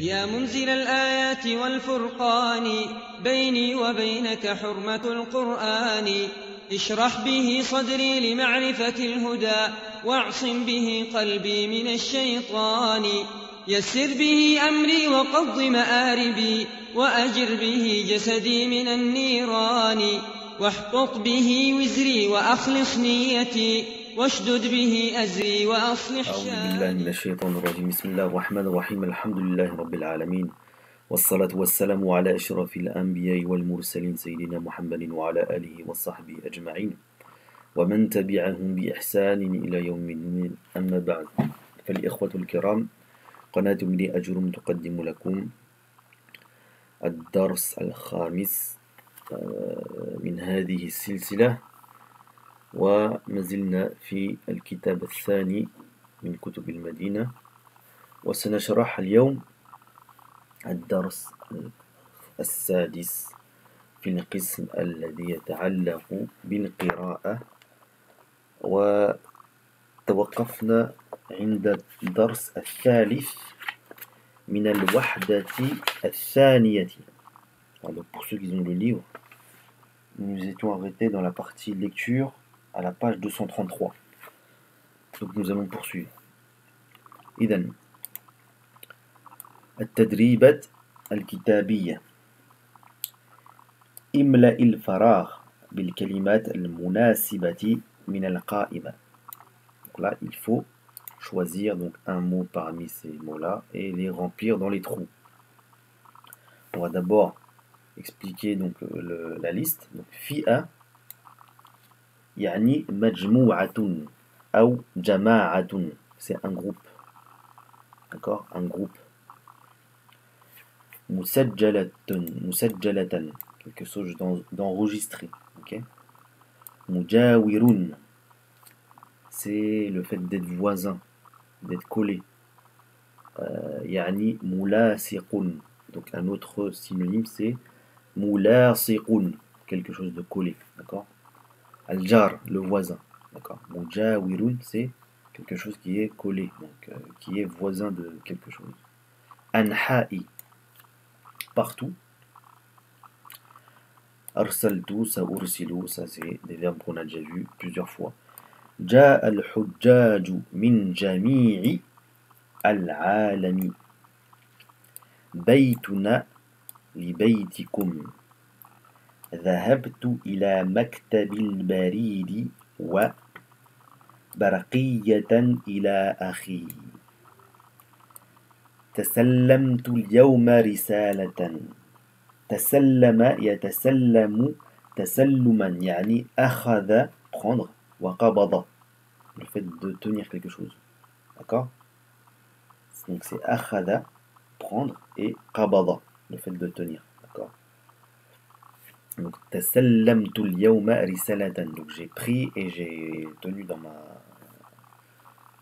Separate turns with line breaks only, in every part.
يا منزل الآيات والفرقان بيني وبينك حرمة القرآن اشرح به صدري لمعرفة الهدى واعصم به قلبي من الشيطان يسر به أمري وقض مآربي وأجر به جسدي من النيران واحقق به وزري وأخلص نيتي واشدد به أزري وأصلح
أعوذ بالله من الشيطان الرجيم. بسم الله الرحمن الرحيم. الحمد لله رب العالمين، والصلاة والسلام على أشرف الأنبياء والمرسلين سيدنا محمد وعلى آله وصحبه أجمعين ومن تبعهم بإحسان إلى يوم الدين. أما بعد، فالإخوة الكرام، قناة ابن أجرم تقدم لكم الدرس الخامس من هذه السلسلة، وما زلنا في الكتاب الثاني من كتب المدينة، وسنشرح اليوم الدرس السادس في القسم الذي يتعلق بالقراءة. وتوقفنا عند الدرس الثالث من الوحدة الثانية. Alors pour ceux qui ont le livre, nous nous étions arrêtés dans la partie lecture à la page 233. Donc nous allons poursuivre. إذن التدريبات الكتابية: املأ الفراغ بالكلمات المناسبة من القائمة. Donc là, il faut choisir donc un mot parmi ces mots-là et les remplir dans les trous. On va d'abord expliquer donc la liste. Donc fi'a يعني مجموعة أو جماعة, c'est un groupe. D'accord, un groupe. مسجلة, quelque chose d'enregistré. Okay. مجاور, c'est le fait d'être voisin, d'être collé. يعني ملاصق, donc un autre synonyme c'est ملاصق, quelque chose de collé. D'accord. Al-jar, le voisin. D'accord. Mujawirun, c'est quelque chose qui est collé, donc qui est voisin de quelque chose. Anha'i, partout. Arsaltu, ça ursilu, ça c'est des verbes qu'on a déjà vus plusieurs fois. Ja al-hujjaju min jami'i al-alami. Baytuna li baytikum. ذهبت إلى مكتب البريد وبرقية إلى أخي. تسلمت اليوم رسالة. تسلم يتسلم تسلما يعني أخذ, prendre, وقبض, le fait de tenir quelque chose. D'accord. Donc c'est أخذ, prendre, et قبض, le fait de tenir. D'accord. Donc تسلمت اليوم رسالة, donc j'ai pris et j'ai tenu dans ma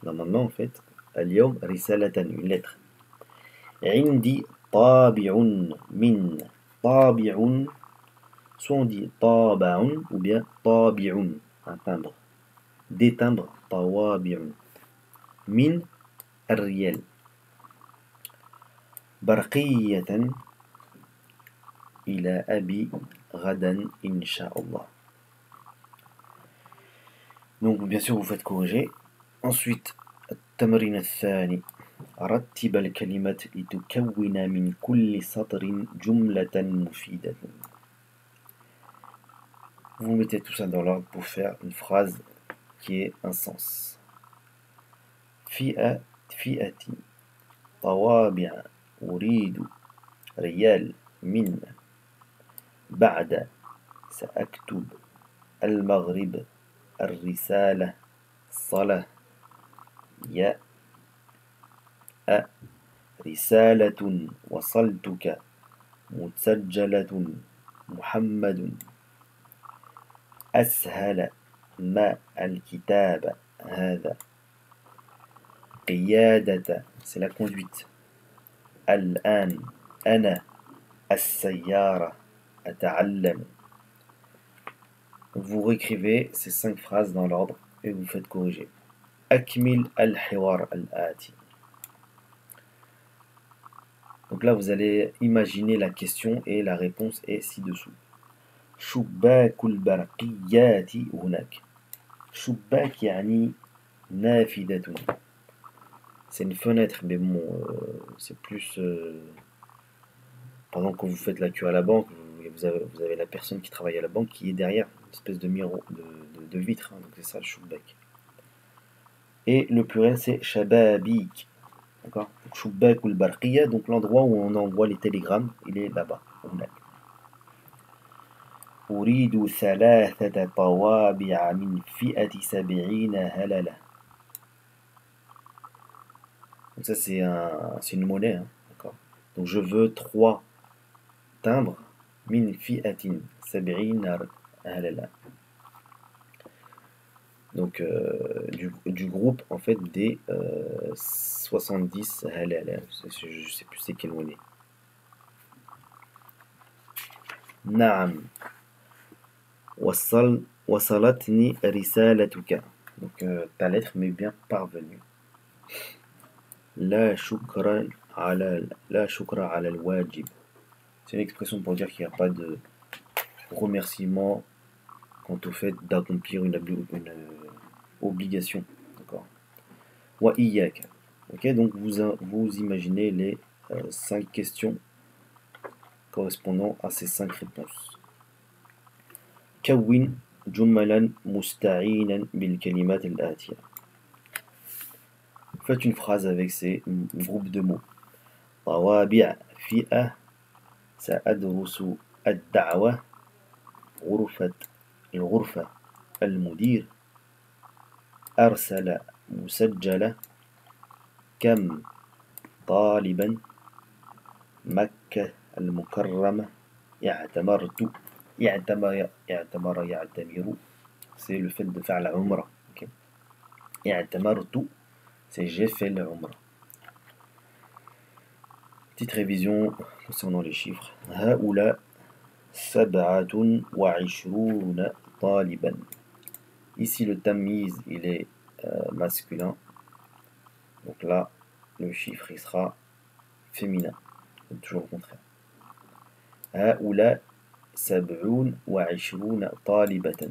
main en fait اليوم رسالة, une lettre. عندي طابع من, طابع, soit on dit طابع ou bien طابع, un timbre, des timbres, طوابع. من الريال. برقية إلى أبي غدا إن شاء الله. Donc bien sûr vous faites corriger. Ensuite التمرين الثاني: رتب الكلمات لتكون من كل سطر جملة مفيدة. Vous mettez tout ça dans l'ordre pour faire une phrase qui ait un sens. فئتي طوابع أريد ريال من. بعد سأكتب المغرب الرسالة صلاة. يا رسالة وصلتك مسجلة محمد. أسهل ما الكتاب هذا. قيادة, c'est la conduite. الآن أنا السيارة أتعلم. Vous réécrivez ces 5 phrases dans l'ordre et vous faites corriger. أكمل الحوار الآتي. Donc là, vous allez imaginer la question et la réponse est ci-dessous. شباك البرقيات هناك. شباك يعني نافذة. C'est une fenêtre, mais bon, c'est plus... Par exemple, quand vous faites la queue à la banque, vous avez la personne qui travaille à la banque qui est derrière, une espèce de miroir, de vitre, hein, donc c'est ça le shubak. Et le pluriel c'est shababik, d'accord. Shubak ou le barqiya, donc l'endroit où on envoie les télégrammes, il est là-bas. أريد 3 طوابع من فئة 70 هللة. Donc ça c'est une monnaie, hein, d'accord. Donc je veux 3 timbres min fi'atin 70 halala. Donc du groupe en fait des 70 halala. Je sais plus c'est quelle monnaie. Naam. Wasalatni risalatuka. Donc ta lettre m'est bien parvenue. La shukra ala al-wajib. C'est une expression pour dire qu'il n'y a pas de remerciement quant au fait d'accomplir une obligation. D'accord. Wa iyyaka. Ok, donc vous imaginez les 5 questions correspondant à ces 5 réponses. كون جملا مستعينا بالكلمات الآتية. Faites une phrase avec ces groupes de mots. طوابع فئة سأدرس الدعوة الغرفة المدير أرسل مسجلة كم طالبا مكة المكرمة يعتمر c'est le fait de faire la umrah. Okay. يعتمرت c'est j'ai fait la umrah. Petite révision concernant les chiffres. هؤلاء 27 طالبا. Ici le tamiz il est masculin. Donc là le chiffre il sera féminin. C'est toujours le contraire. هؤلاء 27 طالبة.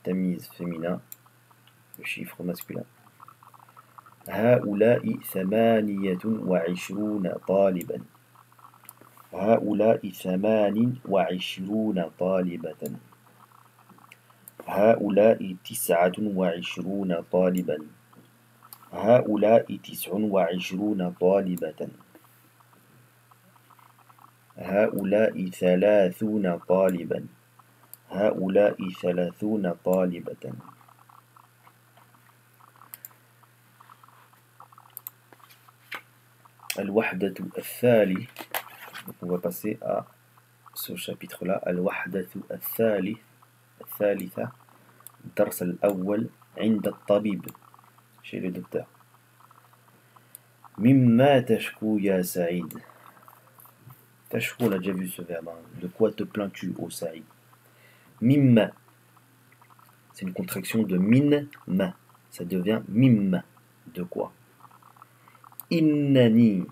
تمييز féminin. Le chiffre masculin. هؤلاء 28 طالبا. هؤلاء 28 طالبة. هؤلاء 29 طالبا. هؤلاء 29 طالبة. هؤلاء 30 طالبا. هؤلاء 30 طالبة. الوحدة الثالث. On va passer à ce chapitre-là. الوحدة الثالثة. الدرس الأول عند الطبيب. Chez le docteur. مما تشكو يا سعيد. تشكو, on a déjà vu ce verbe. De quoi te plains-tu, ô Saïd? Mimma. C'est une contraction de min-ma. Ça devient mimma. De quoi? Innani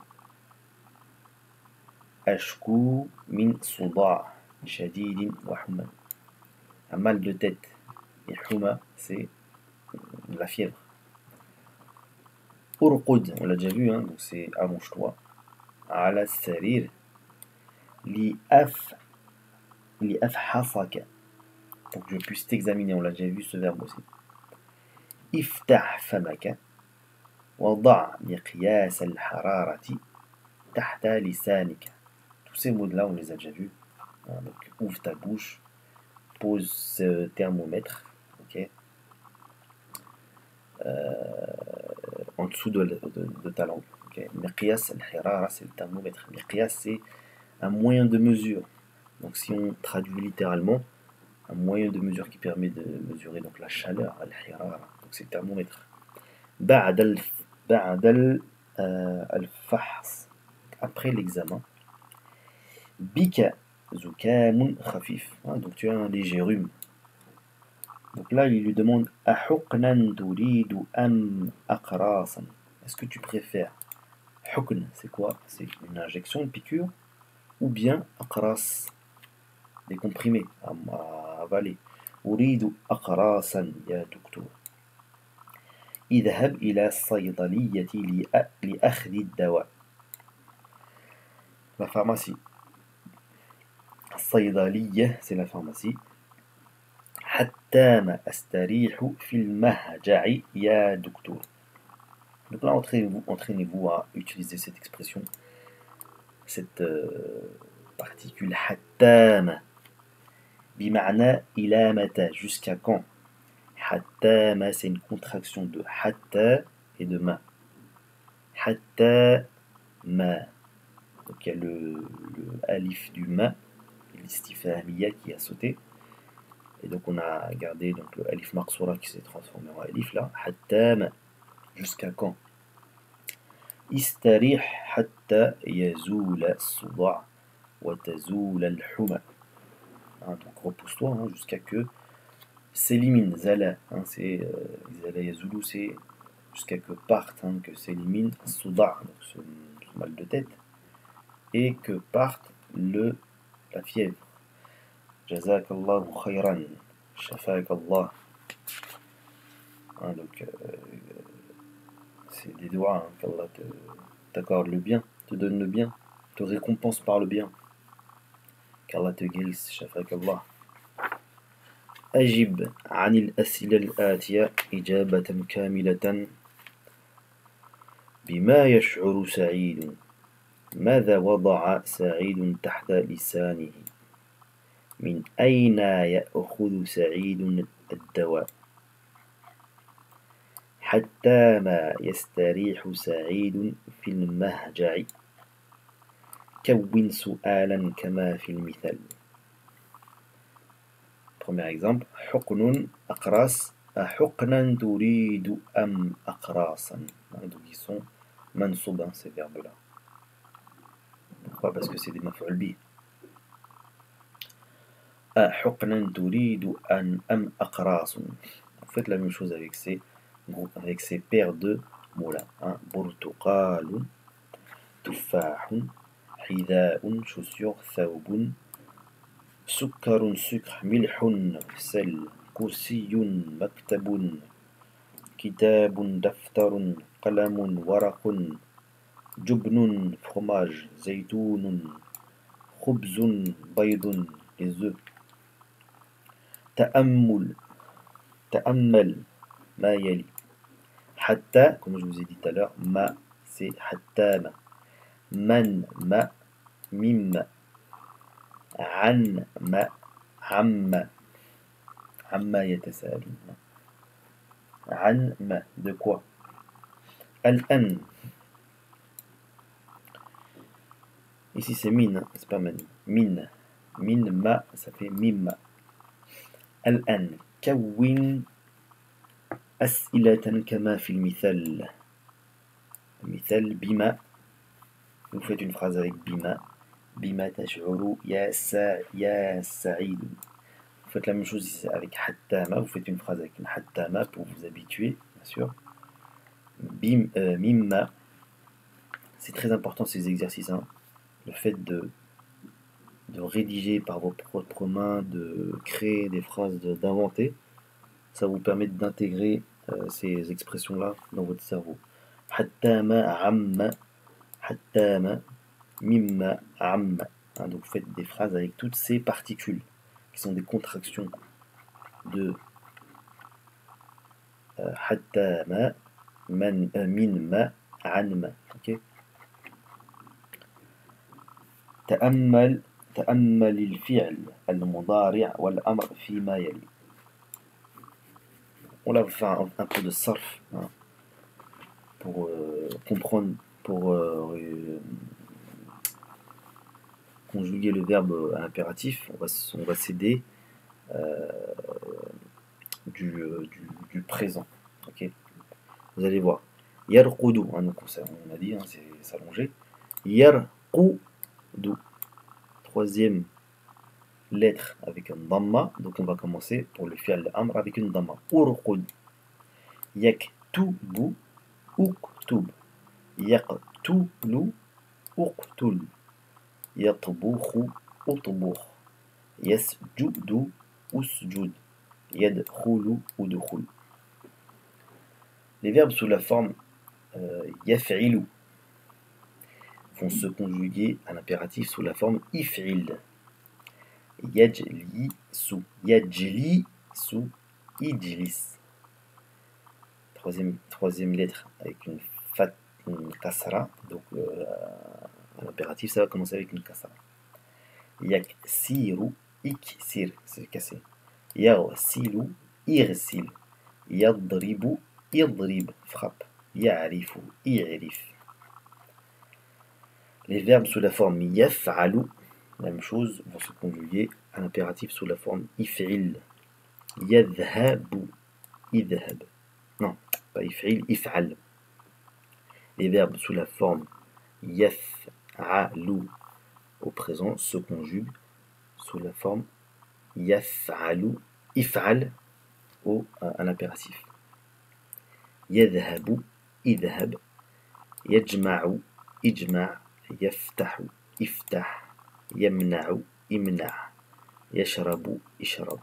ashku min souda' shadidin wa huma. Un mal de tête. Et huma, c'est la fièvre. Urqud, on l'a déjà vu, hein, donc c'est allonge-toi. Ala sarir. Li'afhasaka. Pour que je puisse t'examiner, on l'a déjà vu ce verbe aussi. Iftah famaka. وضع مقياس الحرارة تحت لسانك. Tous ces mots-là, on les a déjà vus. Donc, ouvre ta bouche, pose ce thermomètre, okay, en dessous de ta langue. Okay. Miqyas al-harara, c'est le thermomètre. Miqyas, c'est un moyen de mesure. Donc, si on traduit littéralement, un moyen de mesure qui permet de mesurer donc la chaleur, al-harara. Donc, c'est le thermomètre. بعد الفحص, après l'examen. Bika zukamun khafif, donc tu as un léger rhume. Donc là il lui demande ahuqnan turidu am aqrasan. Est-ce que tu préfères Hukn, c'est quoi? C'est une injection, une piqûre, ou bien aqras, des comprimés à avaler. أريد أقراصا يا دكتور. اذهب إلى الصيدلية لأخذ الدواء. La pharmacie. الصيدلية, c'est la pharmacie. حتى ما أستريح في المهجع يا دكتور. Donc là, entraînez-vous à utiliser cette expression, cette particule حتى بمعنى إلى متى, jusqu'à quand. حتى ما, c'est une contraction de حتى et de ma. حتى ما. Donc il y a le alif du ma, l'istifhamiyya qui a sauté. Et donc on a gardé donc, le alif maqsoura qui s'est transformé en alif là. حتى ما. Jusqu'à quand. استريح حتى يزول الصداع وتزول الحمى. Donc repousse-toi hein, jusqu'à que s'élimine. Zala, hein, c'est Zala yazulu, c'est jusqu'à que parte, hein, que s'élimine Souda, donc ce mal de tête, et que parte la fièvre. Jazakallahu khayran, shafakallah. Hein, donc c'est des doigts, hein, qu'Allah t'accorde le bien, te donne le bien, te récompense par le bien. qu'Allah te guérisse, shafakallah. أجب عن الأسئلة الآتية إجابة كاملة. بما يشعر سعيد؟ ماذا وضع سعيد تحت لسانه؟ من أين يأخذ سعيد الدواء؟ حتى ما يستريح سعيد في المهجع. كون سؤالا كما في المثال. Premier exemple, حقن أقراص. أحقنا تريد أم أقراصا. Donc ils sont mansoub, hein, ces verbes-là. Pourquoi? Parce que c'est des maf'ul bi. أحقنا تريد أم أقراص. Vous faites la même chose avec ces paires de mots-là. Hein. برتقال, تفاح, حذاء, chaussure, ثوب, سكر, sucre, ملح, sel, كرسي, مكتب, كتاب, دفتر, قلم, ورق, جبن, fromage, زيتون, خبز, بيض, les œufs. تأمل, ما يلي. حتى, comme je vous ai dit tout à l'heure, ma, c'est حتى ما. من, ma, mim, عن, ما, عم, عما يتساءلون. عن, ما, de quoi. الآن. Ici c'est min, c'est pas mani. Min. Min, ma, ça fait mimma. الآن. كون أسئلة كما في المثال. المثال بما. Vous faites une phrase avec bima. بما تشعر يا سعيد. Vous faites la même chose ici avec hattama. Vous faites une phrase avec une hattama pour vous habituer, bien sûr. Mimma. C'est très important ces exercices. Hein. Le fait de rédiger par vos propres mains, de créer des phrases, d'inventer, ça vous permet d'intégrer ces expressions-là dans votre cerveau. Hattama, amma, hattama, mimma, amma. Hein, donc vous faites des phrases avec toutes ces particules qui sont des contractions de hattama, minma, anma. Ok. تأمل الفعل المضارع والأمر فيما يلي. On va faire un peu de sarf hein, pour comprendre, pour conjuguer le verbe à l'impératif. On va s'aider du présent. Okay. Vous allez voir. Yarqudu, hein, donc on a dit, hein, c'est s'allonger. Yarqudu. Troisième lettre avec un damma, donc on va commencer pour le fi'l amr avec une damma. Urqud. Yaktubu, uktub. يقتل اقتل يطبخ اطبخ يسجد اسجد يدخل ادخل. Les verbes sous la forme يفعل vont se conjuguer à l'impératif sous la forme if'il. Yajlisu, yajlisu, ijlis. Troisième lettre avec une kasra, donc à l'impératif ça va commencer avec une kasra. Yaksiru, iksir, c'est cassé. Yaghsilu, irsil. Yadribu, idrib, frappe. Ya'rifu, i'rif. Les verbes sous la forme yaf'alu, la même chose, vont se conjuguer à l'impératif sous la forme if'il. Yadhhabu, idhhab. Non, pas if'il, if'al. Les verbes sous la forme yaf'alu au présent se conjuguent sous la forme yaf'alu, if'al à l'impératif. Yadhhabu, idhhab. Yajma'u, ijma'. يفتح افتح يمنع امنع يشرب اشرب.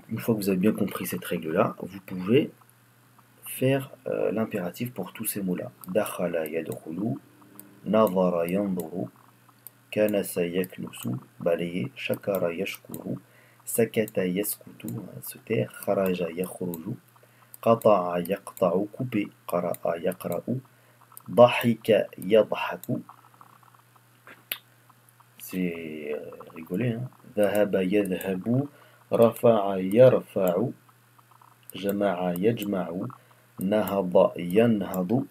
Une fois que vous avez bien compris cette règle-là, vous pouvez faire l'impératif pour tous ces mots-là. Dakhala yadkhulu, nadhara yanzuru, kanasa yaknusu, balayer, shakara yashkuru, sakata yaskutu, se taire, kharaja yakhruju, qata'a yaqta'u, couper, qara'a yaqra'u, ضحك يضحك, c'est rigolé, hein. ذهب يذهب, رفع يرفع, جمع يجمع, نهض ينهض.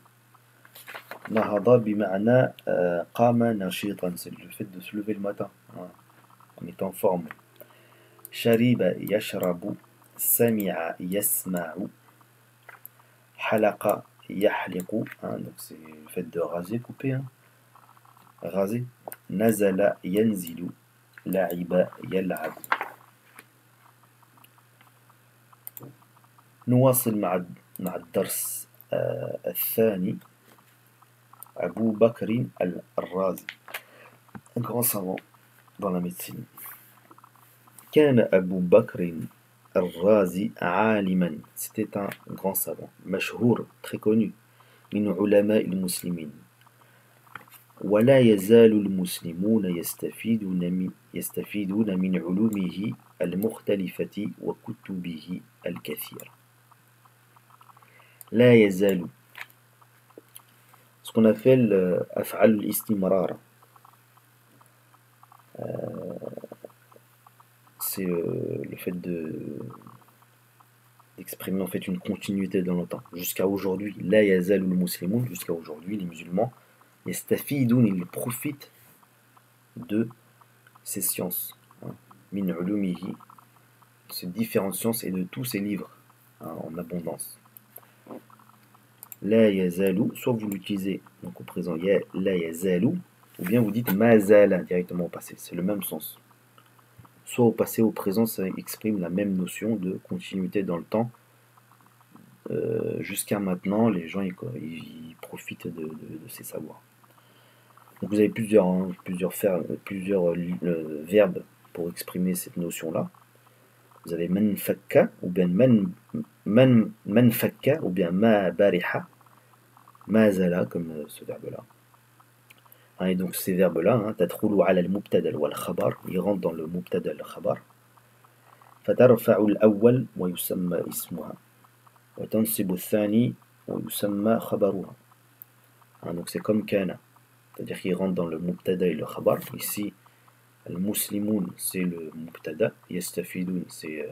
نهض بمعنى قام نشيطا, c'est le fait de se lever le matin, hein, en étant en forme. شرب يشرب, سمع يسمع, حلق يحلق, hein, donc c'est le fait de raser, couper, hein. Raser. نزل ينزل, لعب يلعب. نواصل مع الدرس الثاني. أبو بكر الرازي, un grand savant dans la médecine. كان أبو بكر الرازي عالما, c'était un grand savant, مشهور, très connu, من علماء المسلمين. ولا يزال المسلمون يستفيدون من علومه المختلفة وكتبه الكثيرة. لا يزال, ce qu'on appelle أفعال الاستمرار, c'est le fait d'exprimer en fait une continuité dans le temps. Jusqu'à aujourd'hui, la yazal ou le musulman, jusqu'à aujourd'hui, les musulmans, yastafidoun, ils profitent de ces sciences, hein, min ulumihi, ces différentes sciences et de tous ces livres, hein, en abondance. La yazalu, soit vous l'utilisez donc au présent la yazalu, ou bien vous dites mazala directement au passé, c'est le même sens. Soit au passé, au présent, ça exprime la même notion de continuité dans le temps. Jusqu'à maintenant, les gens ils profitent de ces savoirs. Donc vous avez plusieurs verbes pour exprimer cette notion-là. Vous avez man fakka, ou bien man fakka, ou bien ma bariha, ma zala, comme ce verbe-là. Et donc ces verbes-là, تدخل على المبتدأ والخبر, ils rentrent dans le مبتدأ والخبر. فترفع الأول ويسمى اسمها, وتنصب الثاني ويسمى خبرها. Donc c'est comme كان, c'est-à-dire qu'ils rentrent dans le مبتدأ et le خبر. Ici, المسلمون c'est le مبتدأ, يستفيدون c'est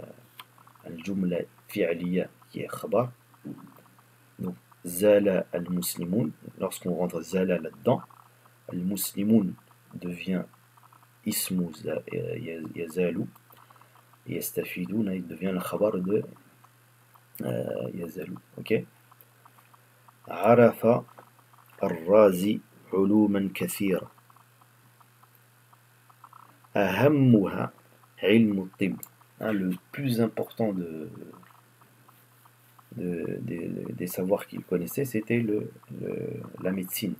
الجملة فعلية qui est خبر. Donc زال المسلمون, lorsqu'on rentre زال là-dedans, المسلمون devient ismu yazalu, et yastafidoun, il devient le khabar de yazalu. Ok. عرف الرازي علوما كثيرة, أهمها علم الطب, le plus important des savoirs qu'il connaissait, c'était la médecine.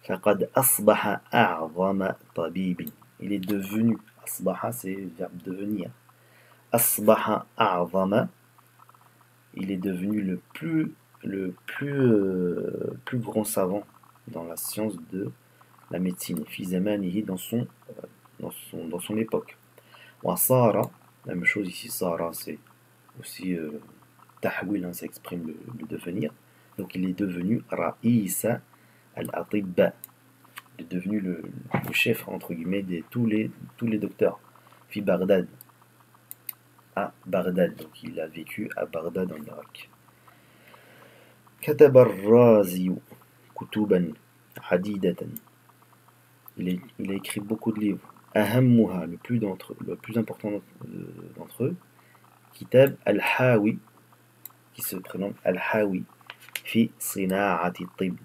فقد أصبح أعظم طبيب. Il est devenu. أصبح, c'est le verbe devenir. أصبح أعظم. Il est devenu plus grand savant dans la science de la médecine. في زمانه dans son époque. وصار, la même chose ici, صار, c'est aussi tahwil, ça exprime le devenir. Donc il est devenu رئيس الأطباء. Il est devenu le chef entre guillemets de tous les docteurs. Fi Bagdad, à Bagdad. Donc il a vécu à Bagdad en Irak. كتب الرازي كتبا عديدة. Il a écrit beaucoup de livres. أهمها, le plus important d'entre eux, كتاب الحاوي, qui se prénomme Al-Hawi fi Sina'ati Tib.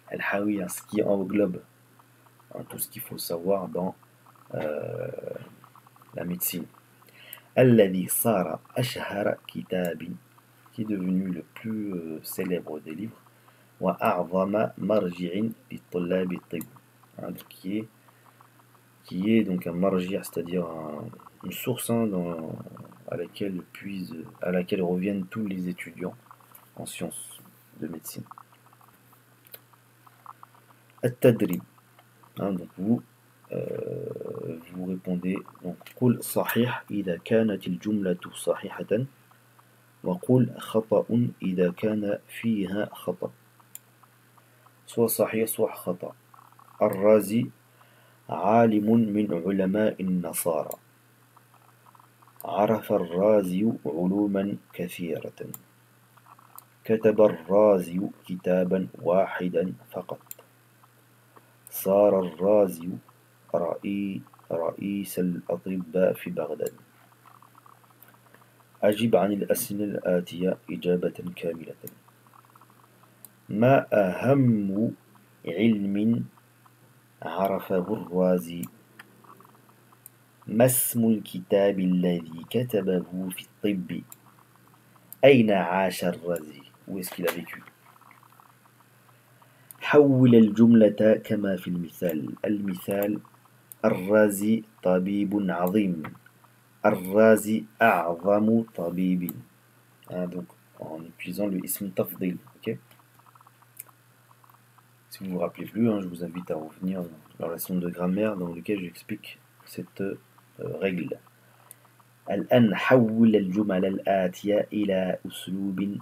Al-Hawi, ce qui englobe tout ce qu'il faut savoir dans la médecine. Alladhi Sara Ashhara Kitabin, qui est devenu le plus célèbre des livres. Wa A'zama Marji'in li Tullabi Tib, qui est donc un marji', c'est-à-dire une source à laquelle reviennent tous les étudiants en sciences de médecine. At-tadrib, donc vous répondez donc قل صحيح إذا كانت الجملة صحيحة وقل خطأ إذا كان فيها خطأ. soit صحيح soit خطأ. الرازي عالم من علماء النصارى. عرف الرازي علوما كثيرة. كتب الرازي كتابا واحدا فقط. صار الرازي رئيس الأطباء في بغداد. أجب عن الأسئلة الآتية إجابة كاملة. ما أهم علم عرفه الرازي؟ ما اسم الكتاب الذي كتبه في الطب؟ أين عاش الرازي؟ Où est-ce qu'il a vécu? حول الجملة كما في المثال. المثال: الرازي طبيب عظيم. الرازي أعظم طبيب. Donc en utilisant le ism tafdil. Okay? Si vous ne vous rappelez plus, je vous invite à revenir dans la leçon de grammaire dans laquelle j'explique cette règle. الآن حول الجمل الآتية إلى أسلوب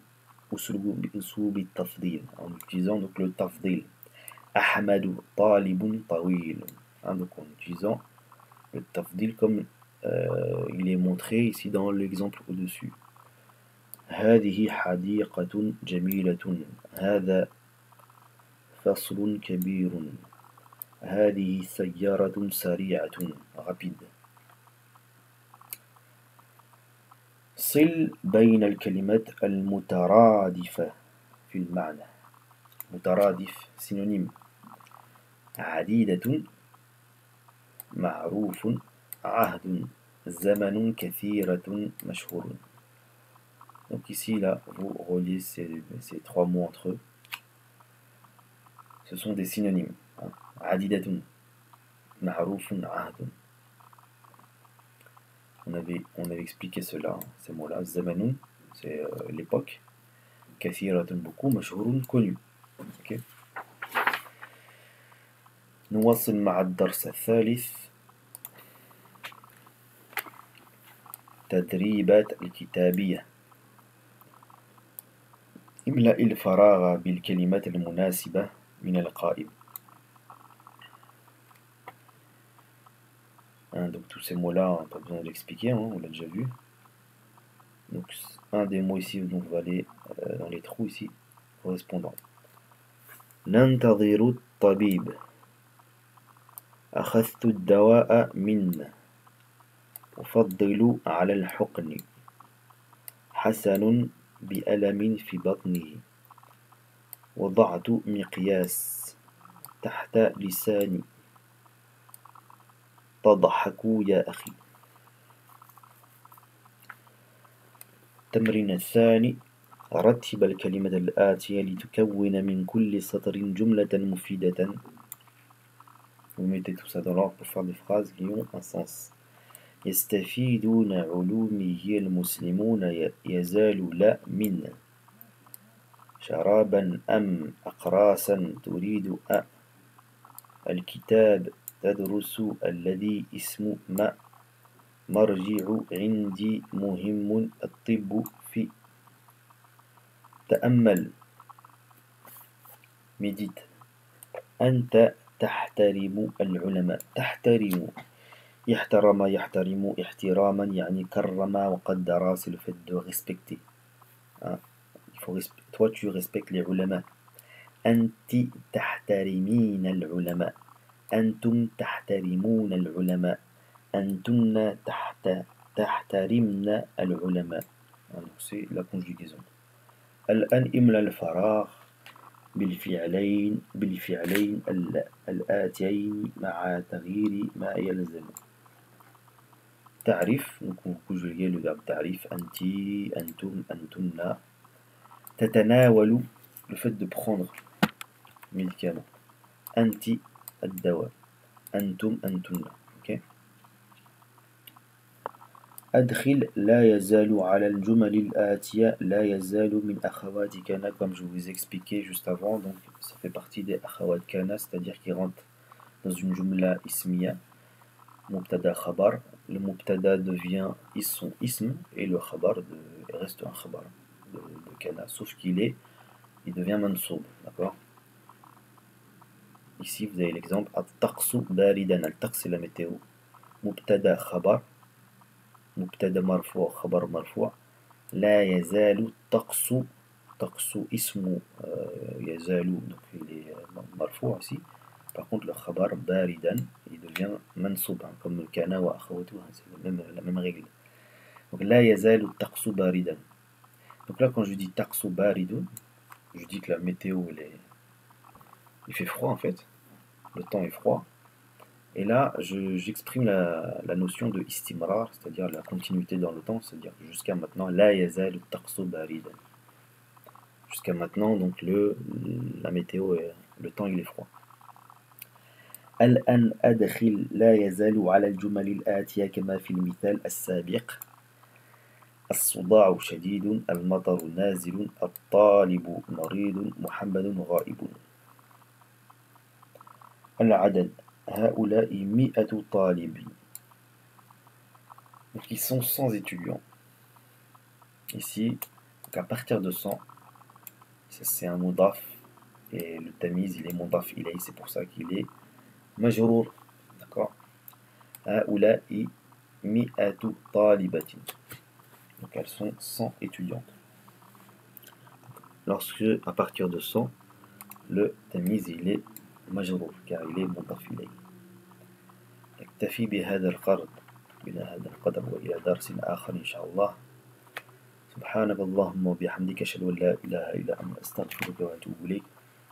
التفضيل, en utilisant donc le tafdil. أحمد طالب طويل. Donc en utilisant le tafdil comme il est montré ici dans l'exemple au-dessus. هذه حديقة جميلة. هذا فصل كبير. هذه سيارة سريعة rapide. صل بين الكلمات المترادفة في المعنى. مترادف synonyme. عديدة معروف عهد زمن كثيرة مشهور. Donc ici là vous reliez ces trois mots entre eux. Ce sont des synonymes. عديدة معروف عهد. On avait expliqué cela, ces mots-là. Zamanun, c'est l'époque. Kathiratun, beaucoup. Mashhurun, connu. Okay. نواصل مع الدرس الثالث. تدريبات الكتابية. املأ الفراغ بالكلمات المناسبة من القائمة. Donc tous ces mots-là, on n'a pas besoin de l'expliquer, on l'a déjà vu. Donc un des mots ici, donc on va aller dans les trous ici, correspondants. ننتظر الطبيب. أخذت الدواء منه. أفضل على الحقن. حسن بألم في بطنه. وضعت مقياس تحت لساني. تضحكوا يا أخي. التمرين الثاني. رتب الكلمة الآتية لتكون من كل سطر جملة مفيدة. Vous mettez tout ça dans l'ordre pour faire des phrases qui ont un sens. يستفيدون علومه المسلمون يزال لا من شرابا أم أقراصا تريد الكتاب تدرس الذي اسم ما مرجع عندي مهم الطب في تأمل médite أنت تحترم العلماء تحترم يحترم يحترم احتراما يعني كرم وقدر c'est le fait de respecter toi tu respectes les علماء أنت تحترمين العلماء أنتم تحترمون العلماء أنتن تحترمن العلماء. C'est la conjugaison. الآن املأ الفراغ بالفعلين الآتيين مع تغيير ما يلزم. تعرف donc on conjugue le verbe تعرف أنت أنتم أنتن. تتناول le fait de prendre médicament أنت الدواء أنتم أنتن. ok. أدخل لا يزال على الجمل الآتية لا يزال من أخوات كان comme je vous ai expliqué juste avant, donc ça fait partie des أخوات كان, c'est-à-dire qui rentrent dans une jumla ismiya مبتدا خبر. Le mubtada devient son ism et le khabar reste un khabar de kana, sauf il devient mansoub, d'accord. Ici vous avez l'exemple الطقس باردا. الطقس c'est la météo. مبتدا خبر مبتدا مرفوع خبر مرفوع. لا يزال الطقس طقس اسم يزال donc il est مرفوع ici. Par contre le khabar baridan il devient mansoub comme le kana wa akhawatuha, c'est la même règle. Donc لا يزال الطقس باردا. Donc là quand je dis طقس بارد, je dis que la météo il fait froid en fait, le temps est froid. Et là, j'exprime la notion de istimrar, c'est-à-dire la continuité dans le temps, c'est-à-dire que jusqu'à maintenant, la yazal taqsu baridan. Jusqu'à maintenant, donc la météo, le temps il est froid. الآن أدخل لا يزال على الجمل الآتية كما في المثال السابق. الصداع شديد المطر نازل الطالب مريض محمد غائب. العدد هؤلاء 100 طالب. Donc ils sont 100 étudiants. Ici, donc à partir de 100, c'est un mudaf et le tamiz il est mudaf ilay, c'est pour ça qu'il est majrour, d'accord. هؤلاء 100 طالبة. Donc elles sont 100 étudiantes. Lorsque à partir de 100, le tamiz il est majrour car il est mudaf ilay. نكتفي بهذا القدر وإلى درس آخر إن شاء الله. سبحانك اللهم وبحمدك أشهد أن لا إله إلا أنت أستغفرك وأتوب إليك.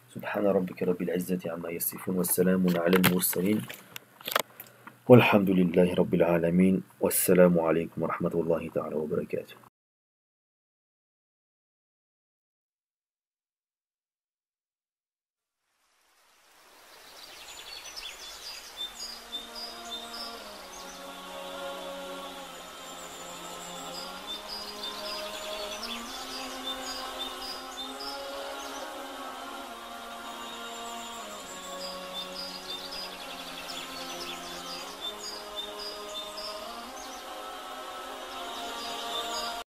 سبحان ربك رب العزة عما يصفون والسلام على المرسلين والحمد لله رب العالمين والسلام عليكم ورحمة الله تعالى وبركاته.